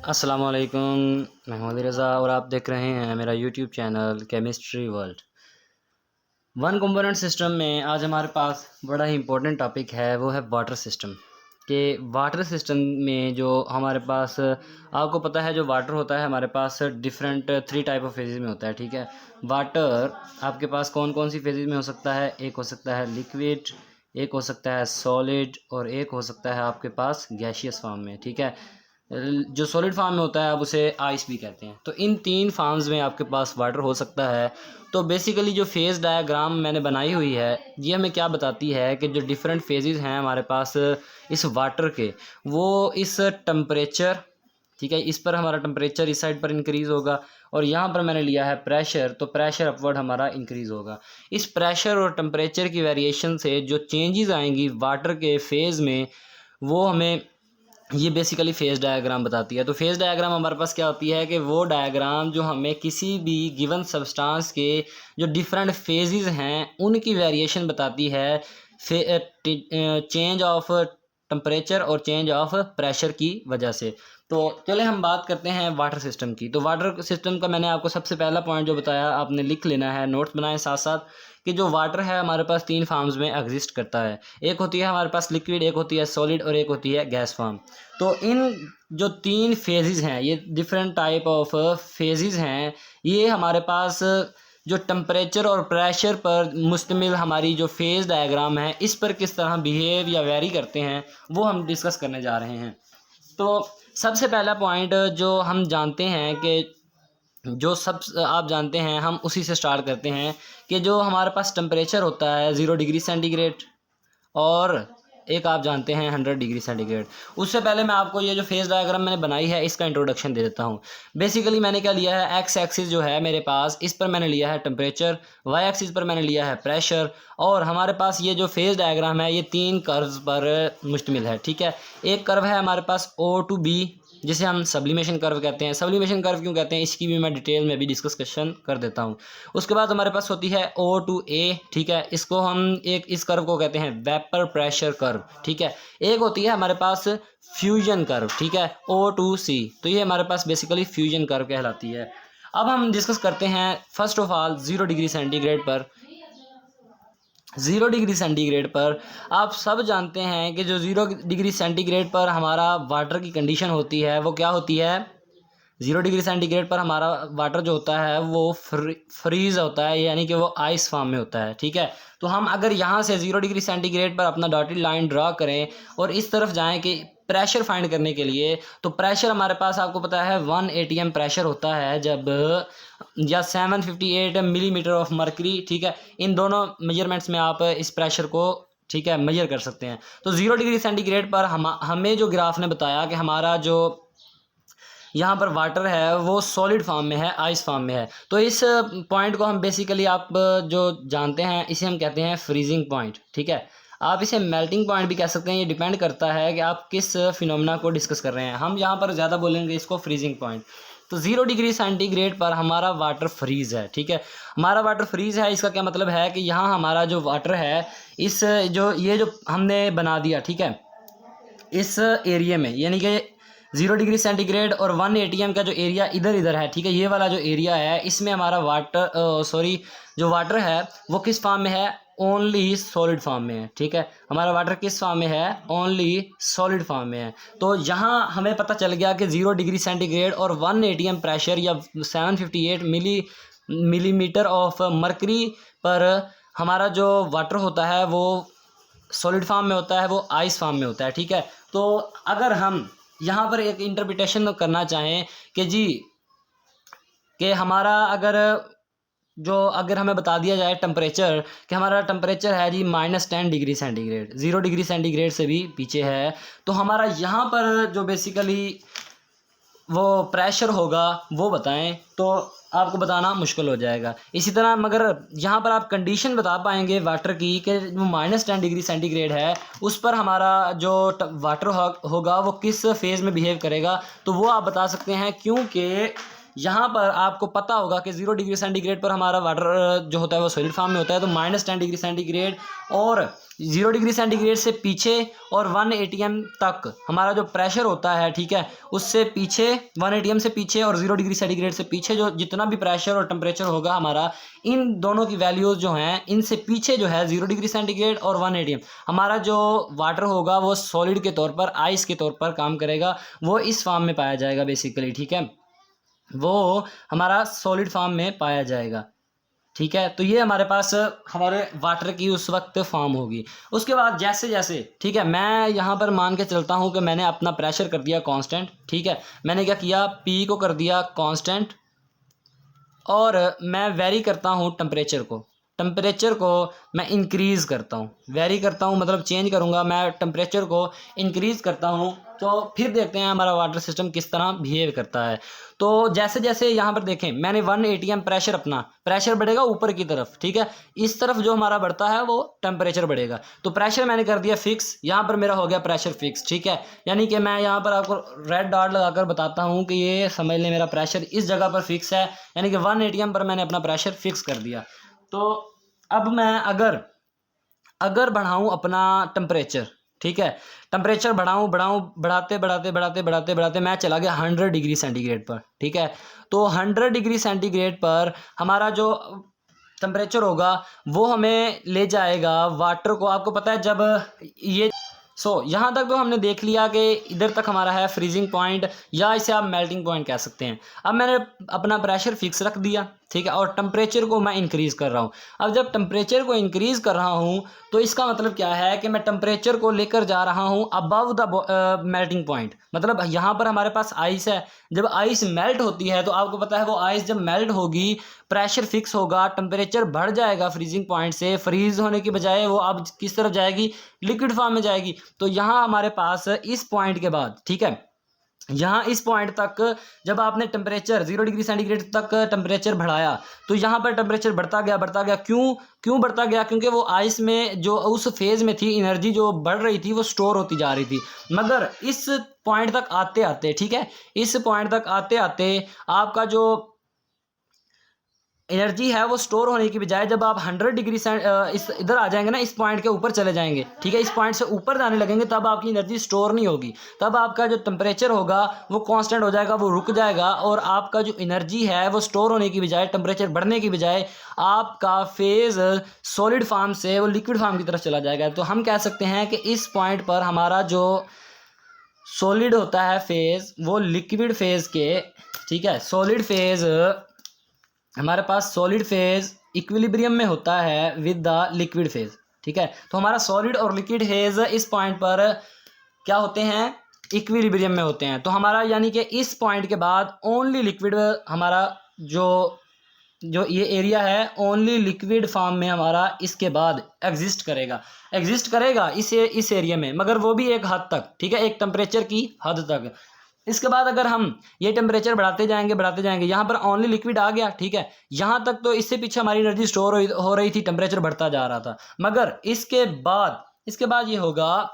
अस्सलामुअलैकुम। मैं मोहम्मद रज़ा और आप देख रहे हैं मेरा YouTube channel chemistry world. One component system में आज हमारे पास बड़ा ही इम्पोर्टेंट टॉपिक है, वो है वाटर सिस्टम। कि वाटर सिस्टम में जो हमारे पास, आपको पता है जो वाटर होता है हमारे पास डिफरेंट 3 टाइप ऑफ फेजेस में होता है। ठीक है, वाटर आपके पास कौन कौन सी फेजेस में हो सकता है? एक हो सकता है लिक्विड, एक हो सकता है सॉलिड और एक हो सकता है आपके पास गैशियस फॉर्म में। ठीक है, जो सॉलिड फार्म में होता है आप उसे आइस भी कहते हैं। तो इन 3 फार्म्स में आपके पास वाटर हो सकता है। तो बेसिकली जो फेज़ डायग्राम मैंने बनाई हुई है ये हमें क्या बताती है कि जो डिफरेंट फेजेस हैं हमारे पास इस वाटर के, वो इस टेम्परेचर, ठीक है, इस पर हमारा टेम्परेचर इस साइड पर इंक्रीज़ होगा और यहाँ पर मैंने लिया है प्रेशर, तो प्रेशर अपवर्ड हमारा इंक्रीज़ होगा। इस प्रेशर और टेम्परेचर की वेरिएशन से जो चेंजेस आएंगी वाटर के फेज़ में, वो हमें ये बेसिकली फेज़ डायग्राम बताती है। तो फेज़ डायग्राम हमारे पास क्या होती है कि वो डायग्राम जो हमें किसी भी गिवन सब्सटेंस के जो डिफरेंट फेजेस हैं उनकी वेरिएशन बताती है, चेंज ऑफ टेम्परेचर और चेंज ऑफ प्रेशर की वजह से। तो चले हम बात करते हैं वाटर सिस्टम की। तो वाटर सिस्टम का मैंने आपको सबसे पहला पॉइंट जो बताया आपने लिख लेना है, नोट्स बनाए साथ साथ, कि जो वाटर है हमारे पास 3 फार्म्स में एग्जिस्ट करता है। एक होती है हमारे पास लिक्विड, एक होती है सॉलिड और एक होती है गैस फॉर्म। तो इन जो 3 फेजेस हैं, ये डिफरेंट टाइप ऑफ फेजेस हैं, ये हमारे पास जो टेम्परेचर और प्रेशर पर मुश्तमिल हमारी जो फेज़ डायग्राम है इस पर किस तरह बिहेव या वेरी करते हैं वो हम डिस्कस करने जा रहे हैं। तो सबसे पहला पॉइंट जो हम जानते हैं कि जो सब आप जानते हैं हम उसी से स्टार्ट करते हैं कि जो हमारे पास टेम्परेचर होता है 0 डिग्री सेंटीग्रेड और एक आप जानते हैं 100 डिग्री सेंटीग्रेड। उससे पहले मैं आपको ये जो फेज़ डायग्राम मैंने बनाई है इसका इंट्रोडक्शन दे देता हूँ। बेसिकली मैंने क्या लिया है, एक्स एक्सिस जो है मेरे पास इस पर मैंने लिया है टेम्परेचर, वाई एक्सिस पर मैंने लिया है प्रेशर, और हमारे पास ये जो फेज़ डायग्राम है ये 3 कर्व्स पर मुश्तमिल है। ठीक है, एक कर्व है हमारे पास O to B जिसे हम सब्लिमेशन कर्व कहते हैं। सब्लिमेशन कर्व क्यों कहते हैं इसकी भी मैं डिटेल में भी डिस्कशन कर देता हूँ। उसके बाद हमारे पास होती है O to A। ठीक है, इसको हम एक इस कर्व को कहते हैं वेपर प्रेशर कर्व। ठीक है, एक होती है हमारे पास फ्यूजन कर्व। ठीक है, O to C, तो ये हमारे पास बेसिकली फ्यूजन कर्व कहलाती है। अब हम डिस्कस करते हैं first of all 0 degree centigrade पर। 0 डिग्री सेंटीग्रेड पर आप सब जानते हैं कि जो 0 डिग्री सेंटीग्रेड पर हमारा वाटर की कंडीशन होती है वो क्या होती है? 0 डिग्री सेंटीग्रेड पर हमारा वाटर जो होता है वो फ्रीज होता है, यानी कि वो आइस फॉर्म में होता है। ठीक है, तो हम अगर यहाँ से 0 डिग्री सेंटीग्रेड पर अपना डॉटेड लाइन ड्रा करें और इस तरफ जाएं कि प्रेशर फाइंड करने के लिए, तो प्रेशर हमारे पास आपको पता है 1 atm प्रेशर होता है जब, या 758 मिलीमीटर ऑफ मर्करी। ठीक है, इन दोनों मेजरमेंट्स में आप इस प्रेशर को, ठीक है, मेजर कर सकते हैं। तो 0 डिग्री सेंटीग्रेड पर हमें जो ग्राफ ने बताया कि हमारा जो यहाँ पर वाटर है वो सॉलिड फॉर्म में है, आइस फॉर्म में है। तो इस पॉइंट को हम बेसिकली आप जो जानते हैं इसे हम कहते हैं फ्रीजिंग पॉइंट। ठीक है, आप इसे मेल्टिंग पॉइंट भी कह सकते हैं, ये डिपेंड करता है कि आप किस फिनोमेना को डिस्कस कर रहे हैं। हम यहाँ पर ज़्यादा बोलेंगे इसको फ्रीजिंग पॉइंट। तो 0 डिग्री सेंटीग्रेड पर हमारा वाटर फ्रीज है। ठीक है, हमारा वाटर फ्रीज है, इसका क्या मतलब है कि यहाँ हमारा जो वाटर है इस ये जो हमने बना दिया, ठीक है, इस एरिया में, यानी कि 0 डिग्री सेंटीग्रेड और 1 atm का जो एरिया इधर इधर है, ठीक है, ये वाला जो एरिया है इसमें हमारा जो वाटर है वो किस फॉर्म में है? ओनली सॉलिड फॉर्म में है। ठीक है, हमारा वाटर किस फॉर्म में है? ओनली सॉलिड फॉर्म में है। तो यहाँ हमें पता चल गया कि 0 डिग्री सेंटीग्रेड और 1 atm प्रेशर या 758 मिलीमीटर ऑफ मर्करी पर हमारा जो वाटर होता है वो सॉलिड फॉर्म में होता है, वो आइस फॉर्म में होता है। ठीक है, तो अगर हम यहाँ पर एक इंटरप्रिटेशन करना चाहें कि जी, कि हमारा अगर हमें बता दिया जाए टेम्परेचर, कि हमारा टेम्परेचर है जी -10 डिग्री सेंटीग्रेड, 0 डिग्री सेंटीग्रेड से भी पीछे है, तो हमारा यहाँ पर जो बेसिकली वो प्रेशर होगा वो बताएं तो आपको बताना मुश्किल हो जाएगा। इसी तरह मगर यहाँ पर आप कंडीशन बता पाएंगे वाटर की कि वो -10 डिग्री सेंटीग्रेड है, उस पर हमारा जो वाटर होगा वो किस फेज़ में बिहेव करेगा, तो वो आप बता सकते हैं। क्योंकि यहाँ पर आपको पता होगा कि 0 डिग्री सेंटीग्रेड पर हमारा वाटर जो होता है वो सॉलिड फॉर्म में होता है, तो -10 डिग्री सेंटीग्रेड और 0 डिग्री सेंटीग्रेड से पीछे और 1 atm तक हमारा जो प्रेशर होता है, ठीक है, उससे पीछे 1 atm से पीछे और 0 डिग्री सेंटीग्रेड से पीछे जो जितना भी प्रेशर और टेम्परेचर होगा हमारा, इन दोनों की वैल्यूज़ जो हैं इनसे पीछे जो है 0 डिग्री सेंटीग्रेड और 1 atm, हमारा जो वाटर होगा वो सॉलिड के तौर पर, आइस के तौर पर काम करेगा, वो इस फॉर्म में पाया जाएगा बेसिकली, ठीक है, वो हमारा सॉलिड फॉर्म में पाया जाएगा, ठीक है। तो ये हमारे पास हमारे वाटर की उस वक्त फॉर्म होगी। उसके बाद जैसे जैसे, ठीक है, मैं यहाँ पर मान के चलता हूँ कि मैंने अपना प्रेशर कर दिया कांस्टेंट, ठीक है, मैंने क्या किया, पी को कर दिया कांस्टेंट और मैं वेरी करता हूँ टेम्परेचर को मैं इंक्रीज़ करता हूँ, वेरी करता हूँ मतलब चेंज करूँगा, मैं टेम्परेचर को इंक्रीज़ करता हूँ, तो फिर देखते हैं हमारा वाटर सिस्टम किस तरह बिहेव करता है। तो जैसे जैसे यहाँ पर देखें, मैंने 1 atm प्रेशर, अपना प्रेशर बढ़ेगा ऊपर की तरफ, ठीक है, इस तरफ जो हमारा बढ़ता है वो टेम्परेचर बढ़ेगा, तो प्रेशर मैंने कर दिया फिक्स, यहाँ पर मेरा हो गया प्रेशर फिक्स, ठीक है, यानी कि मैं यहाँ पर आपको रेड डॉट लगाकर बताता हूँ कि ये समझ लें मेरा प्रेशर इस जगह पर फिक्स है, यानी कि 1 atm पर मैंने अपना प्रेशर फिक्स कर दिया। तो अब मैं अगर बढ़ाऊँ अपना टेम्परेचर, ठीक है, टेम्परेचर बढ़ाऊँ बढ़ाते मैं चला गया 100 डिग्री सेंटीग्रेड पर, ठीक है, तो 100 डिग्री सेंटीग्रेड पर हमारा जो टेम्परेचर होगा वो हमें ले जाएगा वाटर को, आपको पता है जब ये यहाँ तक तो हमने देख लिया कि इधर तक हमारा है फ्रीजिंग पॉइंट या इसे आप मेल्टिंग पॉइंट कह सकते हैं। अब मैंने अपना प्रेशर फिक्स रख दिया, ठीक है, और टेम्परेचर को मैं इंक्रीज़ कर रहा हूँ। अब जब टेम्परेचर को इंक्रीज़ कर रहा हूँ तो इसका मतलब क्या है कि मैं टेम्परेचर को लेकर जा रहा हूँ अबव द मेल्टिंग पॉइंट, मतलब यहाँ पर हमारे पास आइस है, जब आइस मेल्ट होती है तो आपको पता है वो आइस जब मेल्ट होगी प्रेशर फिक्स होगा, टेम्परेचर बढ़ जाएगा फ्रीजिंग पॉइंट से, फ्रीज होने की बजाय वो अब किस तरफ जाएगी, लिक्विड फॉर्म में जाएगी। तो यहाँ हमारे पास इस पॉइंट के बाद, ठीक है, यहाँ इस पॉइंट तक जब आपने टेम्परेचर 0 डिग्री सेंटीग्रेड तक टेम्परेचर बढ़ाया तो यहाँ पर टेम्परेचर बढ़ता गया, क्यों बढ़ता गया, क्योंकि वो आइस में जो उस फेज़ में थी एनर्जी जो बढ़ रही थी वो स्टोर होती जा रही थी। मगर इस पॉइंट तक आते आते, ठीक है, इस पॉइंट तक आते आते आपका जो एनर्जी है वो स्टोर होने की बजाय जब आप 100 डिग्री इस इधर आ जाएंगे ना, इस पॉइंट के ऊपर चले जाएंगे, ठीक है, इस पॉइंट से ऊपर जाने लगेंगे, तब आपकी एनर्जी स्टोर नहीं होगी, तब आपका जो टेम्परेचर होगा वो कांस्टेंट हो जाएगा, वो रुक जाएगा, और आपका जो एनर्जी है वो स्टोर होने की बजाय, टेम्परेचर बढ़ने की बजाय आपका फेज़ सॉलिड फॉर्म से वो लिक्विड फॉर्म की तरफ चला जाएगा। तो हम कह सकते हैं कि इस पॉइंट पर हमारा जो सॉलिड होता है फेज़ वो लिक्विड फेज़ के, ठीक है, सॉलिड फेज़ हमारे पास सॉलिड फेज़ इक्विलिब्रियम में होता है विद द लिक्विड फेज़, ठीक है, तो हमारा सॉलिड और लिक्विड फेज़ इस पॉइंट पर क्या होते हैं, इक्विलिब्रियम में होते हैं। तो हमारा यानी कि इस पॉइंट के बाद ओनली लिक्विड, हमारा जो ये एरिया है ओनली लिक्विड फॉर्म में हमारा इसके बाद एग्जिस्ट करेगा इस एरिया में, मगर वो भी एक हद तक, ठीक है, एक टेम्परेचर की हद तक। इसके बाद अगर हम ये टेम्परेचर बढ़ाते जाएंगे, यहाँ पर ओनली लिक्विड आ गया, ठीक है, यहाँ तक तो इससे पीछे हमारी एनर्जी स्टोर हो रही थी, टेम्परेचर बढ़ता जा रहा था, मगर इसके बाद ये होगा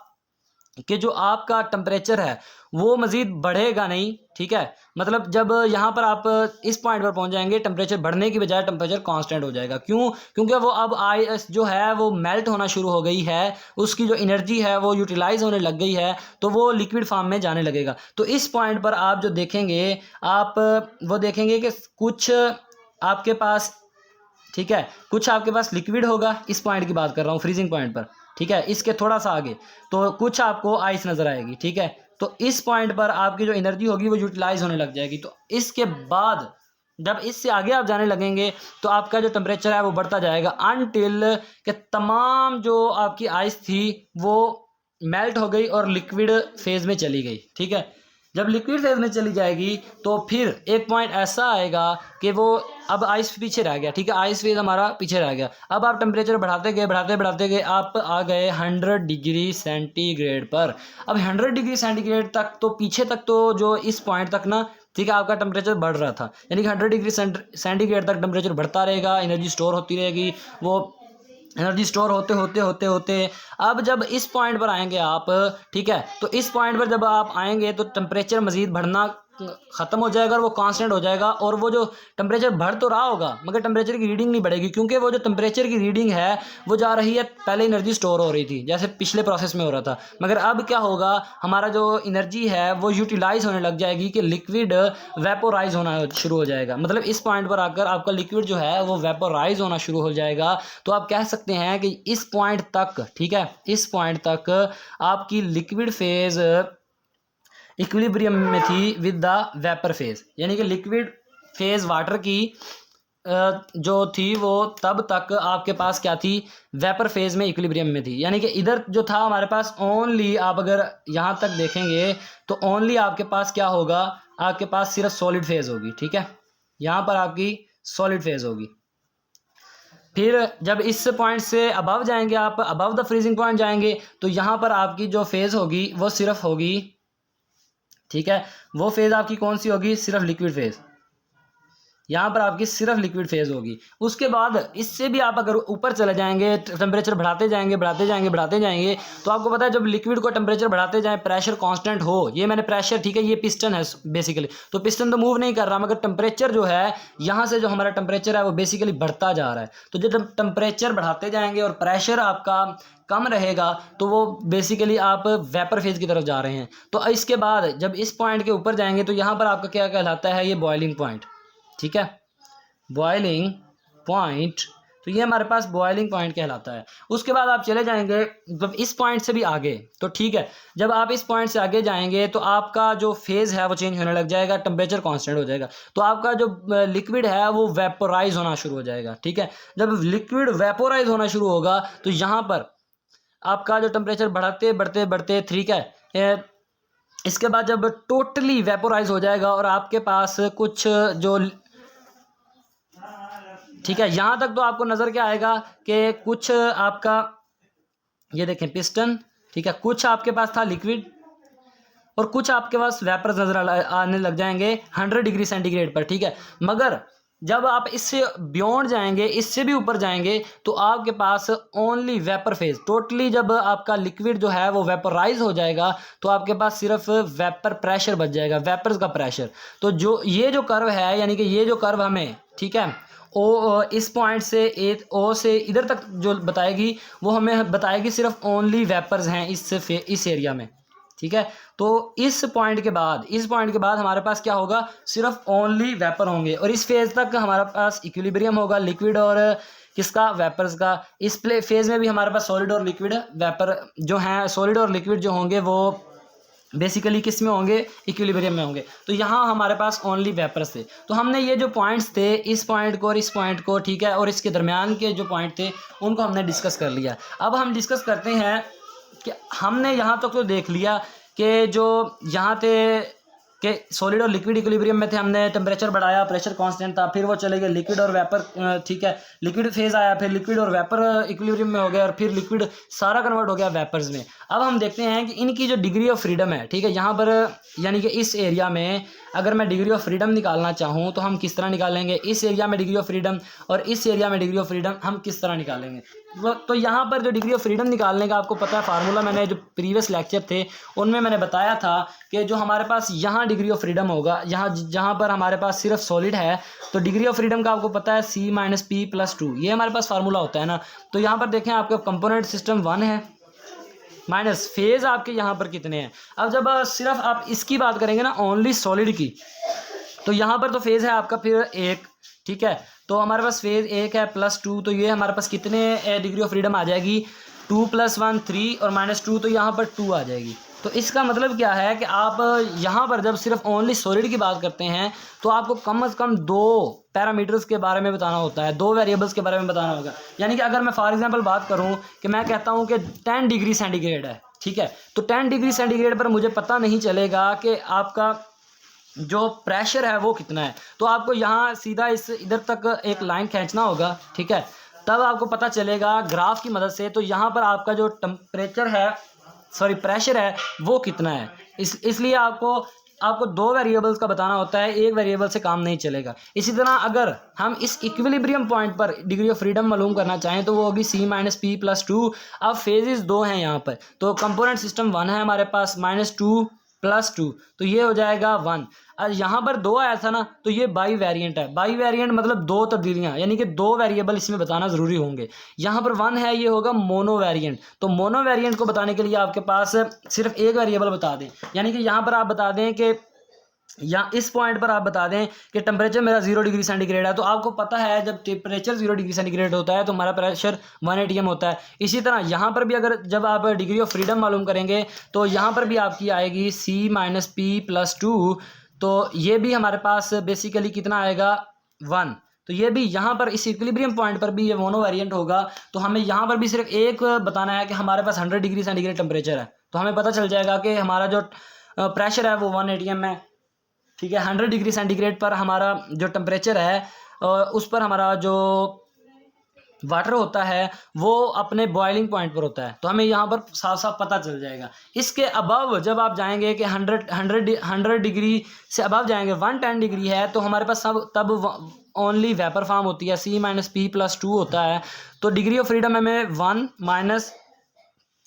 कि जो आपका टेम्परेचर है वो मज़ीद बढ़ेगा नहीं, ठीक है, मतलब जब यहाँ पर आप इस पॉइंट पर पहुँच जाएंगे टेम्परेचर बढ़ने की बजाय टेम्परेचर कांस्टेंट हो जाएगा। क्यों? क्योंकि वो अब आइस जो है वो मेल्ट होना शुरू हो गई है, उसकी जो एनर्जी है वो यूटिलाइज होने लग गई है, तो वो लिक्विड फॉर्म में जाने लगेगा। तो इस पॉइंट पर आप जो देखेंगे, आप वो देखेंगे कि कुछ आपके पास, ठीक है, कुछ आपके पास लिक्विड होगा, इस पॉइंट की बात कर रहा हूँ फ्रीजिंग पॉइंट पर, ठीक है, इसके थोड़ा सा आगे तो कुछ आपको आइस नज़र आएगी, ठीक है, तो इस पॉइंट पर आपकी जो एनर्जी होगी वो यूटिलाइज होने लग जाएगी। तो इसके बाद जब इससे आगे आप जाने लगेंगे तो आपका जो टेम्परेचर है वो बढ़ता जाएगा अनटिल कि तमाम जो आपकी आइस थी वो मेल्ट हो गई और लिक्विड फेज़ में चली गई, ठीक है। जब लिक्विड फेज़ में चली जाएगी तो फिर एक पॉइंट ऐसा आएगा कि वो अब आइस पीछे रह गया, ठीक है, आइस फेज़ हमारा पीछे रह गया। अब आप टेम्परेचर बढ़ाते गए आप आ गए 100 डिग्री सेंटीग्रेड पर। अब 100 डिग्री सेंटीग्रेड तक तो पीछे तक तो जो इस पॉइंट तक ना, ठीक है, आपका टेम्परेचर बढ़ रहा था, यानी कि 100 डिग्री सेंटीग्रेड तक टेम्परेचर बढ़ता रहेगा, एनर्जी स्टोर होती रहेगी, वो एनर्जी स्टोर होते अब जब इस पॉइंट पर आएंगे आप, ठीक है, तो इस पॉइंट पर जब आप आएंगे तो टेम्परेचर मज़ीद बढ़ना ख़त्म हो जाएगा और वो कांस्टेंट हो जाएगा, और वो जो टेम्परेचर बढ़ तो रहा होगा मगर टेम्परेचर की रीडिंग नहीं बढ़ेगी, क्योंकि वो जो टेम्परेचर की रीडिंग है वो जा रही है, पहले एनर्जी स्टोर हो रही थी जैसे पिछले प्रोसेस में हो रहा था, मगर अब क्या होगा, हमारा जो एनर्जी है वो यूटिलाइज होने लग जाएगी कि लिक्विड वेपोराइज होना शुरू हो जाएगा। मतलब इस पॉइंट पर आकर आपका लिक्विड जो है वो वेपोराइज होना शुरू हो जाएगा। तो आप कह सकते हैं कि इस पॉइंट तक, ठीक है, इस पॉइंट तक आपकी लिक्विड फेज इक्विलिब्रियम में थी विद द वेपर फेज, यानी कि लिक्विड फेज वाटर की जो थी वो तब तक आपके पास क्या थी, वेपर फेज में इक्विलिब्रियम में थी। यानी कि इधर जो था हमारे पास ओनली, आप अगर यहाँ तक देखेंगे तो ओनली आपके पास क्या होगा, आपके पास सिर्फ सॉलिड फेज होगी, ठीक है, यहाँ पर आपकी सॉलिड फेज होगी। फिर जब इस पॉइंट से अबव जाएंगे, आप अबव द फ्रीजिंग पॉइंट जाएंगे, तो यहाँ पर आपकी जो फेज होगी वो सिर्फ होगी, ठीक है, वो फेज आपकी कौन सी होगी, सिर्फ लिक्विड फेज, यहाँ पर आपकी सिर्फ लिक्विड फेज होगी। उसके बाद इससे भी आप अगर ऊपर चले जाएंगे, टेम्परेचर बढ़ाते जाएंगे बढ़ाते जाएंगे बढ़ाते जाएंगे, तो आपको पता है जब लिक्विड को टेम्परेचर बढ़ाते जाएं, प्रेशर कांस्टेंट हो, ये मैंने प्रेशर, ठीक है, ये पिस्टन है बेसिकली, तो पिस्टन तो मूव नहीं कर रहा, मगर टेम्परेचर जो है यहाँ से जो हमारा टेम्परेचर है वो बेसिकली बढ़ता जा रहा है। तो जब टेम्परेचर बढ़ाते जाएंगे और प्रेशर आपका कम रहेगा तो वो बेसिकली आप वेपर फेज की तरफ जा रहे हैं। तो इसके बाद जब इस पॉइंट के ऊपर जाएंगे तो यहाँ पर आपका क्या कहलाता है, ये बॉइलिंग पॉइंट, ठीक है, बॉइलिंग पॉइंट, तो ये हमारे पास बॉइलिंग पॉइंट कहलाता है। उसके बाद आप चले जाएंगे जब इस पॉइंट से भी आगे, तो ठीक है, जब आप इस पॉइंट से आगे जाएंगे तो आपका जो फेज है वो चेंज होने लग जाएगा, टेम्परेचर कांस्टेंट हो जाएगा, तो आपका जो लिक्विड है वो वेपोराइज होना शुरू हो जाएगा, ठीक है। जब लिक्विड वेपोराइज होना शुरू होगा तो यहाँ पर आपका जो टेम्परेचर बढ़ते बढ़ते बढ़ते, ठीक है, इसके बाद जब टोटली वेपोराइज हो जाएगा और आपके पास कुछ जो, ठीक है, यहाँ तक तो आपको नज़र क्या आएगा कि कुछ आपका, ये देखें पिस्टन, ठीक है, कुछ आपके पास था लिक्विड और कुछ आपके पास वेपर्स नज़र आने लग जाएंगे 100 डिग्री सेंटीग्रेड पर, ठीक है। मगर जब आप इससे बियॉन्ड जाएंगे, इससे भी ऊपर जाएंगे, तो आपके पास ओनली वेपर फेज, टोटली जब आपका लिक्विड जो है वो वेपराइज हो जाएगा तो आपके पास सिर्फ वेपर प्रेशर बच जाएगा, वेपर्स का प्रेशर। तो जो ये जो कर्व है, यानी कि ये जो कर्व हमें, ठीक है, ओ इस पॉइंट से ओ से इधर तक जो बताएगी वो हमें बताएगी सिर्फ ओनली वेपर्स हैं इस एरिया में, ठीक है। तो इस पॉइंट के बाद हमारे पास क्या होगा, सिर्फ ओनली वेपर होंगे, और इस फेज तक हमारे पास इक्विलिब्रियम होगा लिक्विड और किसका, वेपर्स का। इस फेज में भी हमारे पास सॉलिड और लिक्विड वेपर जो हैं, सॉलिड और लिक्विड जो होंगे वो बेसिकली किस में होंगे, इक्विलिब्रियम में होंगे। तो यहाँ हमारे पास ओनली वेपर्स थे। तो हमने ये जो पॉइंट्स थे, इस पॉइंट को और इस पॉइंट को, ठीक है, और इसके दरमियान के जो पॉइंट थे उनको हमने डिस्कस कर लिया। अब हम डिस्कस करते हैं कि हमने यहाँ तक तो देख लिया कि जो यहाँ थे कि सॉलिड और लिक्विड इक्विलिब्रियम में थे, हमने टेम्परेचर बढ़ाया, प्रेशर कांस्टेंट था, फिर वो चले गए लिक्विड और वेपर, ठीक है, लिक्विड फेज आया, फिर लिक्विड और वेपर इक्विलिब्रियम में हो गया, और फिर लिक्विड सारा कन्वर्ट हो गया वेपर्स में। अब हम देखते हैं कि इनकी जो डिग्री ऑफ फ्रीडम है, ठीक है, यहाँ पर यानी कि इस एरिया में अगर मैं डिग्री ऑफ फ्रीडम निकालना चाहूँ तो हम किस तरह निकालेंगे, इस एरिया में डिग्री ऑफ फ्रीडम और इस एरिया में डिग्री ऑफ फ्रीडम हम किस तरह निकालेंगे। तो यहाँ पर जो डिग्री ऑफ फ्रीडम निकालने का आपको पता है फार्मूला, मैंने जो प्रीवियस लेक्चर थे उनमें मैंने बताया था कि जो हमारे पास यहाँ डिग्री ऑफ फ्रीडम होगा, यहाँ जहाँ पर हमारे पास सिर्फ सॉलिड है, तो डिग्री ऑफ फ्रीडम का आपको पता है C - P+2, ये हमारे पास फार्मूला होता है ना। तो यहाँ पर देखें आपके कंपोनेंट सिस्टम 1 है माइनस फेज आपके यहाँ पर कितने हैं। अब जब सिर्फ आप इसकी बात करेंगे ना, ओनली सॉलिड की, तो यहाँ पर तो फेज है आपका फिर 1, ठीक है, तो हमारे पास फेज 1 है +2, तो ये हमारे पास कितने डिग्री ऑफ फ्रीडम आ जाएगी, 2 + 1 3 और -2, तो यहाँ पर 2 आ जाएगी। तो इसका मतलब क्या है कि आप यहाँ पर जब सिर्फ ओनली सॉलिड की बात करते हैं तो आपको कम से कम 2 पैरामीटर्स के बारे में बताना होता है, 2 वेरिएबल्स के बारे में बताना होगा। यानी कि अगर मैं फॉर एग्जांपल बात करूँ कि मैं कहता हूँ कि 10 डिग्री सेंटीग्रेड है, ठीक है, तो 10 डिग्री सेंटीग्रेड पर मुझे पता नहीं चलेगा कि आपका जो प्रेशर है वो कितना है, तो आपको यहाँ सीधा इस इधर तक एक लाइन खींचना होगा, ठीक है, तब आपको पता चलेगा ग्राफ की मदद से। तो यहाँ पर आपका जो टेम्परेचर है, सॉरी प्रेशर है, वो कितना है, इसलिए आपको 2 वेरिएबल्स का बताना होता है, एक वेरिएबल से काम नहीं चलेगा। इसी तरह अगर हम इस इक्विलिब्रियम पॉइंट पर डिग्री ऑफ फ्रीडम मालूम करना चाहें तो वो होगी C - P+2। अब फेजेस 2 हैं यहाँ पर, तो कंपोनेंट सिस्टम 1 है हमारे पास, -2 +2, तो ये हो जाएगा 1। और यहाँ पर 2 आया था ना, तो ये बाई वेरिएंट है। बाई वेरिएंट मतलब 2 तब्दीलियाँ, यानी कि 2 वेरिएबल इसमें बताना ज़रूरी होंगे। यहाँ पर 1 है, ये होगा मोनो वेरिएंट। तो मोनो वेरिएंट को बताने के लिए आपके पास सिर्फ एक वेरिएबल बता दें, यानी कि यहाँ पर आप बता दें कि या इस पॉइंट पर आप बता दें कि टेम्परेचर मेरा 0 डिग्री सेंटीग्रेड है। तो आपको पता है जब टेम्परेचर 0 डिग्री सेंटीग्रेड होता है तो हमारा प्रेशर 1 atm होता है। इसी तरह यहाँ पर भी अगर जब आप डिग्री ऑफ फ्रीडम मालूम करेंगे तो यहाँ पर भी आपकी आएगी C-P+2। तो ये भी हमारे पास बेसिकली कितना आएगा 1। तो ये भी यहाँ पर इस इक्विलिब्रियम पॉइंट पर भी ये मोनो वेरिएंट होगा। तो हमें यहाँ पर भी सिर्फ एक बताना है कि हमारे पास 100 डिग्री सेंटीग्रेड टेम्परेचर है, तो हमें पता चल जाएगा कि हमारा जो प्रेशर है वो 1 atm है। ठीक है, 100 डिग्री सेंटीग्रेड पर हमारा जो टेम्परेचर है उस पर हमारा जो वाटर होता है वो अपने बॉइलिंग पॉइंट पर होता है। तो हमें यहाँ पर साफ साफ पता चल जाएगा। इसके अबव जब आप जाएंगे कि 100 डिग्री से अबव जाएंगे, 110 डिग्री है, तो हमारे पास सब तब ओनली वेपर फॉर्म होती है, C-P+2 होता है। तो डिग्री ऑफ फ्रीडम में 1 माइनस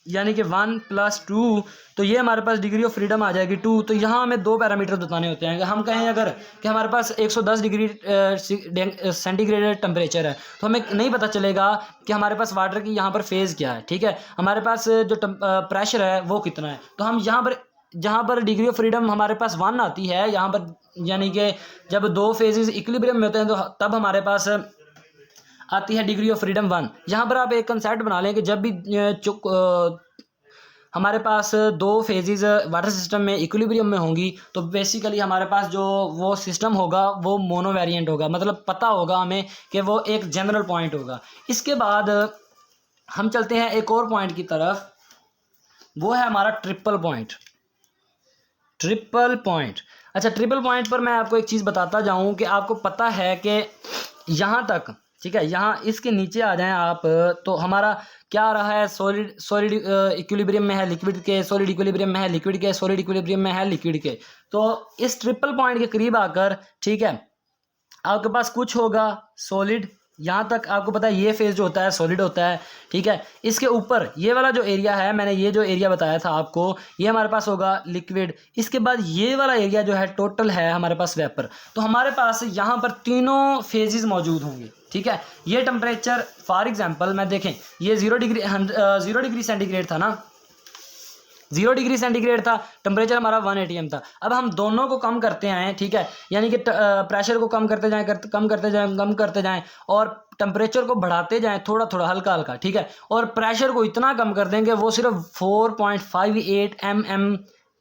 यानी कि 1+2, तो ये हमारे पास डिग्री ऑफ फ्रीडम आ जाएगी 2। तो यहाँ हमें 2 पैरामीटर बताने होते हैं। हम कहें अगर कि हमारे पास 110 डिग्री सेंटीग्रेड टेम्परेचर है, तो हमें नहीं पता चलेगा कि हमारे पास वाटर की यहाँ पर फेज़ क्या है। ठीक है, हमारे पास जो प्रेशर है वो कितना है। तो हम यहाँ पर जहाँ पर डिग्री ऑफ फ्रीडम हमारे पास 1 आती है, यहाँ पर यानी कि जब 2 फेजेस इक्विलिब्रियम में होते हैं तो तब हमारे पास आती है डिग्री ऑफ फ्रीडम 1। यहाँ पर आप एक कंसेप्ट बना लें कि जब भी हमारे पास 2 फेजेस वाटर सिस्टम में इक्विलिब्रियम में होंगी तो बेसिकली हमारे पास जो वो सिस्टम होगा वो मोनो वेरिएंट होगा, मतलब पता होगा हमें कि वो एक जनरल पॉइंट होगा। इसके बाद हम चलते हैं एक और पॉइंट की तरफ, वो है हमारा ट्रिपल पॉइंट। ट्रिपल पॉइंट, अच्छा, ट्रिपल पॉइंट पर मैं आपको एक चीज़ बताता जाऊँ कि आपको पता है कि यहाँ तक, ठीक है, यहाँ इसके नीचे आ जाएं आप तो हमारा क्या आ रहा है, सॉलिड इक्विलिब्रियम में है लिक्विड के, सॉलिड इक्विलिब्रियम में है लिक्विड के, सॉलिड इक्विलिब्रियम में है लिक्विड के। तो इस ट्रिपल पॉइंट के करीब आकर, ठीक है, आपके पास कुछ होगा सॉलिड, यहाँ तक आपको पता है ये फेज जो होता है सॉलिड होता है। ठीक है, इसके ऊपर ये वाला जो एरिया है, मैंने ये जो एरिया बताया था आपको, ये हमारे पास होगा लिक्विड। इसके बाद ये वाला एरिया जो है टोटल है हमारे पास वेपर। तो हमारे पास यहाँ पर तीनों फेजेस मौजूद होंगे। ठीक है, ये टेम्परेचर फॉर एग्जांपल मैं देखें, ये 0 डिग्री सेंटीग्रेड था ना, 0 डिग्री सेंटीग्रेड था, टेम्परेचर हमारा 1 atm था। अब हम दोनों को कम करते आएँ, ठीक है, यानी कि प्रेशर को कम करते जाएं, कम करते जाएं और टेम्परेचर को बढ़ाते जाएं थोड़ा थोड़ा, हल्का हल्का। ठीक है, और प्रेशर को इतना कम कर देंगे वो सिर्फ 4.58 mm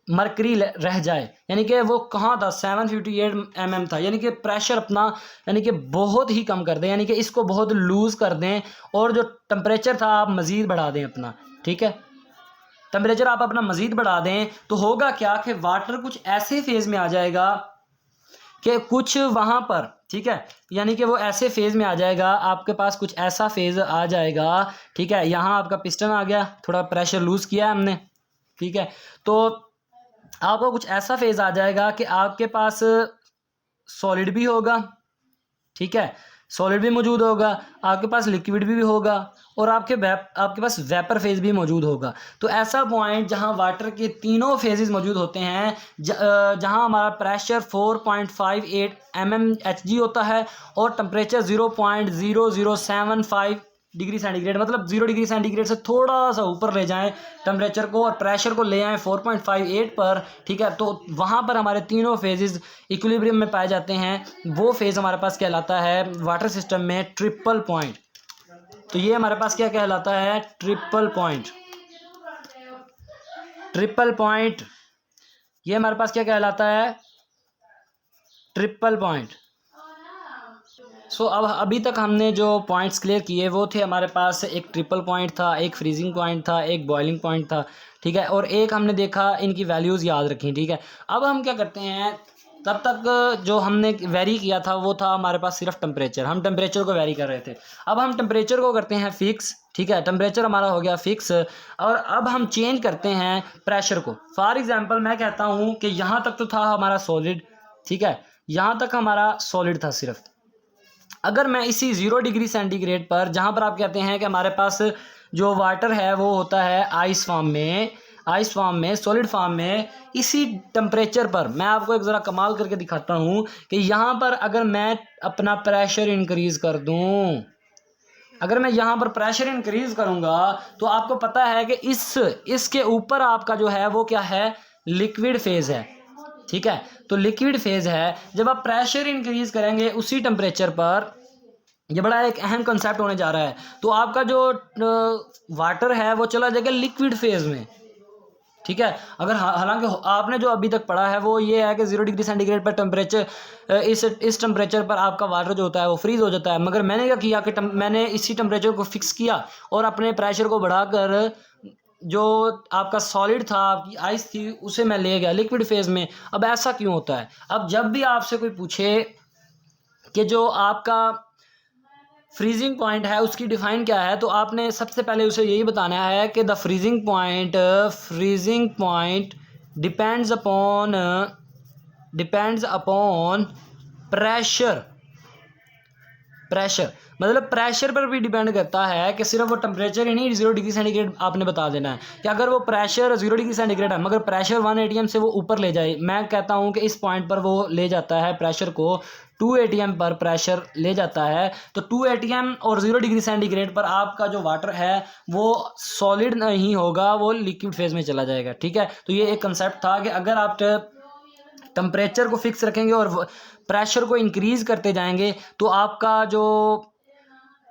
मरकरी रह जाए, यानी कि वो कहाँ था, 758 mm था। यानी कि प्रेशर अपना यानी कि बहुत ही कम कर दें, यानी कि इसको बहुत लूज़ कर दें और जो टेम्परेचर था आप मज़ीद बढ़ा दें अपना। ठीक है, टेम्परेचर आप अपना मज़ीद बढ़ा दें तो होगा क्या कि वाटर कुछ ऐसे फेज़ में आ जाएगा कि कुछ वहाँ पर, ठीक है, यानी कि वो ऐसे फेज़ में आ जाएगा, आपके पास कुछ ऐसा फेज़ आ जाएगा। ठीक है, यहाँ आपका पिस्टन आ गया, थोड़ा प्रेशर लूज़ किया है हमने। ठीक है, तो आपको कुछ ऐसा फेज़ आ जाएगा कि आपके पास सॉलिड भी होगा, ठीक है, सॉलिड भी मौजूद होगा, आपके पास लिक्विड भी होगा और आपके पास वेपर फेज भी मौजूद होगा। तो ऐसा पॉइंट जहां वाटर के तीनों फेजेस मौजूद होते हैं, जहां हमारा प्रेशर 4.58 mmHg होता है और टेम्परेचर 0.0075 डिग्री सेंटीग्रेड, मतलब 0 डिग्री सेंटीग्रेड से थोड़ा सा ऊपर ले जाएं टेम्परेचर को और प्रेशर को ले आएँ 4.58 पर। ठीक है, तो वहाँ पर हमारे तीनों फेजेस इक्विलिब्रियम में पाए जाते हैं। वो फेज़ हमारे पास कहलाता है वाटर सिस्टम में ट्रिपल पॉइंट। तो ये हमारे पास क्या कहलाता है, ट्रिपल पॉइंट। ट्रिपल पॉइंट ये हमारे पास क्या कहलाता है, ट्रिपल पॉइंट। अब अभी तक हमने जो पॉइंट्स क्लियर किए वो थे, हमारे पास एक ट्रिपल पॉइंट था, एक फ्रीजिंग पॉइंट था, एक बॉइलिंग पॉइंट था। ठीक है, और एक हमने देखा इनकी वैल्यूज़ याद रखी। ठीक है, अब हम क्या करते हैं, तब तक जो हमने वेरी किया था वो था हमारे पास सिर्फ टेम्परेचर, हम टेम्परेचर को वेरी कर रहे थे। अब हम टेम्परेचर को करते हैं फिक्स। ठीक है, टेम्परेचर हमारा हो गया फिक्स और अब हम चेंज करते हैं प्रेशर को। फॉर एग्जांपल मैं कहता हूँ कि यहाँ तक तो था हमारा सॉलिड, ठीक है, यहाँ तक हमारा सॉलिड था सिर्फ। अगर मैं इसी 0 डिग्री सेंटीग्रेड पर, जहाँ पर आप कहते हैं कि हमारे पास जो वाटर है वो होता है आइस फॉर्म में, आइस फॉर्म में, सॉलिड फॉर्म में, इसी टेम्परेचर पर मैं आपको एक ज़रा कमाल करके दिखाता हूँ कि यहाँ पर अगर मैं अपना प्रेशर इंक्रीज़ कर दूँ, अगर मैं यहाँ पर प्रेशर इंक्रीज़ करूँगा तो आपको पता है कि इसके ऊपर आपका जो है वो क्या है, लिक्विड फेज़ है। ठीक है, तो लिक्विड फेज़ है। जब आप प्रेशर इंक्रीज़ करेंगे उसी टेम्परेचर पर, ये बड़ा एक अहम कंसेप्ट होने जा रहा है, तो आपका जो वाटर है वो चला जाएगा लिक्विड फेज़ में। ठीक है, अगर हालांकि आपने जो अभी तक पढ़ा है वो ये है कि 0 डिग्री सेंटीग्रेड पर टेम्परेचर, इस टेम्परेचर पर आपका वाटर जो होता है वो फ्रीज हो जाता है। मगर मैंने क्या किया कि मैंने इसी टेम्परेचर को फिक्स किया और अपने प्रेशर को बढ़ाकर जो आपका सॉलिड था, आपकी आइस थी, उसे मैं ले गया लिक्विड फेज में। अब ऐसा क्यों होता है? अब जब भी आपसे कोई पूछे कि जो आपका फ्रीजिंग पॉइंट है उसकी डिफाइन क्या है, तो आपने सबसे पहले उसे यही बताना है कि the freezing point depends upon pressure मतलब प्रेशर पर भी डिपेंड करता है कि सिर्फ वो टेम्परेचर ही नहीं 0 डिग्री सेंटीग्रेड आपने बता देना है कि अगर वो प्रेशर 0 डिग्री सेंटीग्रेड है मगर प्रेशर 1 atm से वो ऊपर ले जाए, मैं कहता हूँ कि इस पॉइंट पर वो ले जाता है प्रेशर को 2 atm पर प्रेशर ले जाता है, तो 2 atm और 0 डिग्री सेंटीग्रेड पर आपका जो वाटर है वो सॉलिड नहीं होगा, वो लिक्विड फेज में चला जाएगा। ठीक है, तो ये एक कंसेप्ट था कि अगर आप टेम्परेचर को फिक्स रखेंगे और प्रेशर को इंक्रीज करते जाएंगे तो आपका जो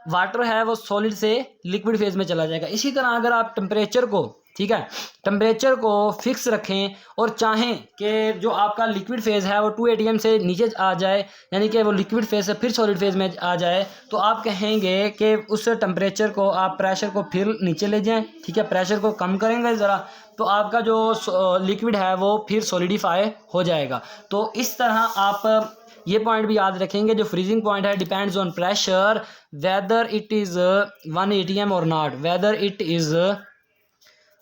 वाटर है वो सॉलिड से लिक्विड फेज में चला जाएगा। इसी तरह अगर आप टेम्परेचर को, ठीक है, टेम्परेचर को फिक्स रखें और चाहें कि जो आपका लिक्विड फेज है वो 2 atm से नीचे आ जाए, यानी कि वो लिक्विड फेज से फिर सॉलिड फेज में आ जाए, तो आप कहेंगे कि उस टेम्परेचर को आप प्रेशर को फिर नीचे ले जाएं। ठीक है, प्रेशर को कम करेंगे ज़रा तो आपका जो लिक्विड है वो फिर सॉलिडिफाई हो जाएगा। तो इस तरह आप ये पॉइंट भी याद रखेंगे, जो फ्रीजिंग पॉइंट है depends on pressure whether it is 1 atm और not, whether it is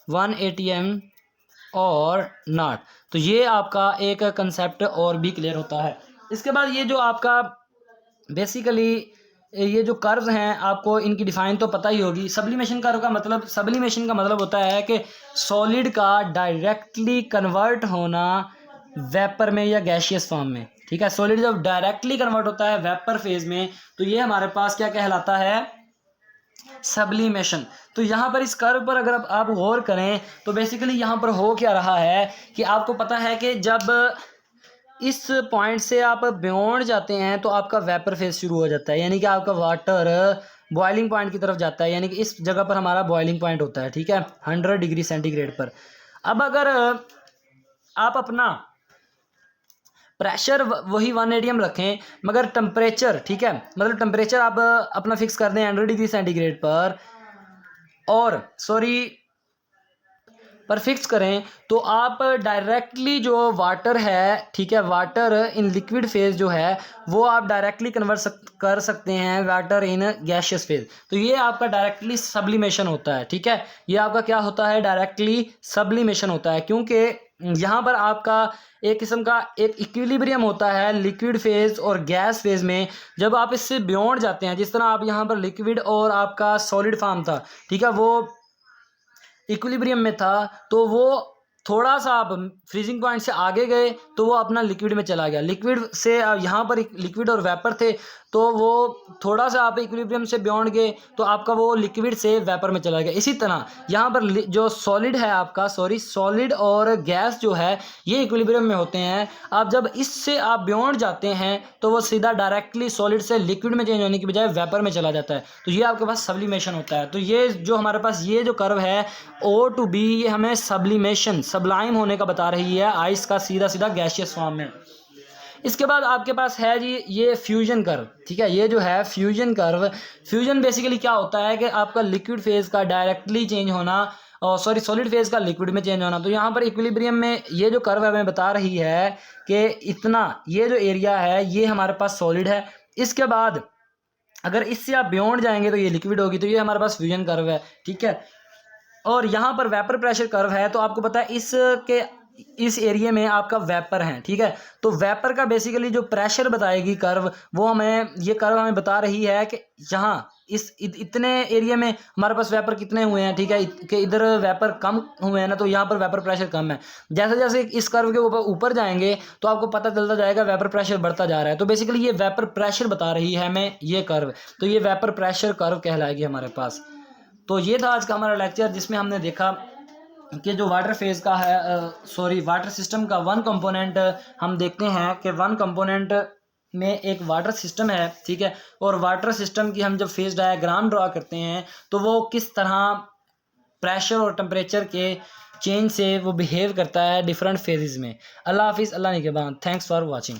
1 atm और नॉट। तो ये आपका एक कंसेप्ट और भी क्लियर होता है। इसके बाद ये जो आपका बेसिकली ये जो कर्व्स हैं आपको इनकी डिफाइन तो पता ही होगी। सब्लिमेशन का मतलब होता है कि सॉलिड का डायरेक्टली कन्वर्ट होना वेपर में या गैशियस फॉर्म में। ठीक है, सॉलिड जब डायरेक्टली कन्वर्ट होता है वेपर फेज में तो ये हमारे पास क्या कहलाता है, सब्लिमेशन। तो यहाँ पर इस कर्व पर अगर आप गौर करें तो बेसिकली यहाँ पर हो क्या रहा है कि आपको पता है कि जब इस पॉइंट से आप बियॉन्ड जाते हैं तो आपका वेपर फेज शुरू हो जाता है, यानी कि आपका वाटर बॉइलिंग पॉइंट की तरफ जाता है, यानी कि इस जगह पर हमारा बॉइलिंग पॉइंट होता है। ठीक है, 100 डिग्री सेंटीग्रेड पर। अब अगर आप अपना प्रेशर वही 1 atm रखें मगर टेम्परेचर, ठीक है, मतलब टेम्परेचर आप अपना फिक्स कर दें 100 डिग्री सेंटीग्रेड पर और फिक्स करें तो आप डायरेक्टली जो वाटर है, ठीक है, वाटर इन लिक्विड फेज जो है वो आप डायरेक्टली कर सकते हैं वाटर इन गैशियस फेज। तो ये आपका डायरेक्टली सब्लिमेशन होता है। ठीक है, ये आपका क्या होता है, डायरेक्टली सब्लिमेशन होता है, क्योंकि यहाँ पर आपका एक किस्म का एक इक्विलिब्रियम होता है लिक्विड फेज और गैस फेज में। जब आप इससे बियॉन्ड जाते हैं, जिस तरह आप यहाँ पर लिक्विड और आपका सॉलिड फॉर्म था, ठीक है, वो इक्विलिब्रियम में था, तो वो थोड़ा सा आप फ्रीजिंग पॉइंट से आगे गए तो वो अपना लिक्विड में चला गया। लिक्विड से यहाँ पर लिक्विड और वेपर थे तो वो थोड़ा सा आप इक्विलिब्रियम से बियॉन्ड गए तो आपका वो लिक्विड से वेपर में चला गया। इसी तरह यहाँ पर जो सॉलिड है आपका, सॉलिड और गैस जो है ये इक्विलिब्रियम में होते हैं। आप जब इससे आप बियॉन्ड जाते हैं तो वो सीधा डायरेक्टली सॉलिड से लिक्विड में चेंज होने की बजाय वेपर में चला जाता है। तो ये आपके पास सब्लिमेशन होता है। तो ये जो हमारे पास ये जो कर्व है O to B, ये हमें सब्लाइम होने का बता रही है आइस का सीधा गैशियस फॉर्म में। इसके बाद आपके पास है जी ये फ्यूजन कर्व। ठीक है, ये जो है फ्यूजन कर्व, फ्यूजन बेसिकली क्या होता है कि आपका लिक्विड फेज का डायरेक्टली चेंज होना, सॉलिड फेज का लिक्विड में चेंज होना। तो यहाँ पर इक्विलिब्रियम में ये जो कर्व हमें बता रही है कि इतना ये जो एरिया है ये हमारे पास सॉलिड है। इसके बाद अगर इससे आप बियॉन्ड जाएंगे तो ये लिक्विड होगी, तो ये हमारे पास फ्यूजन कर्व है। ठीक है, और यहाँ पर वेपर प्रेशर कर्व है, तो आपको पता है इस एरिया में आपका वेपर है। ठीक है, तो वेपर का बेसिकली जो प्रेशर बताएगी कर्व, वो ये कर्व हमें बता रही है कि यहाँ इतने एरिया में हमारे पास वेपर कितने हुए हैं, ठीक है, कि इधर वेपर कम हुए हैं ना, तो यहाँ पर वेपर प्रेशर कम है। जैसे जैसे इस कर्व के ऊपर जाएंगे तो आपको पता चलता जाएगा वेपर प्रेशर बढ़ता जा रहा है। तो बेसिकली ये वेपर प्रेशर बता रही है हमें ये कर्व, तो ये वेपर प्रेशर कर्व कहलाएगी हमारे पास। तो ये था आज का हमारा लेक्चर, जिसमें हमने देखा कि जो वाटर फेज का है वाटर सिस्टम का वन कंपोनेंट हम देखते हैं कि वन कंपोनेंट में एक वाटर सिस्टम है, ठीक है, और वाटर सिस्टम की हम जब फेज डायग्राम ड्रा करते हैं तो वो किस तरह प्रेशर और टेम्परेचर के चेंज से वो बिहेव करता है डिफरेंट फेजेस में। अल्लाह हाफिज़, अल्लाह निगहबान, थैंक्स फॉर वॉचिंग।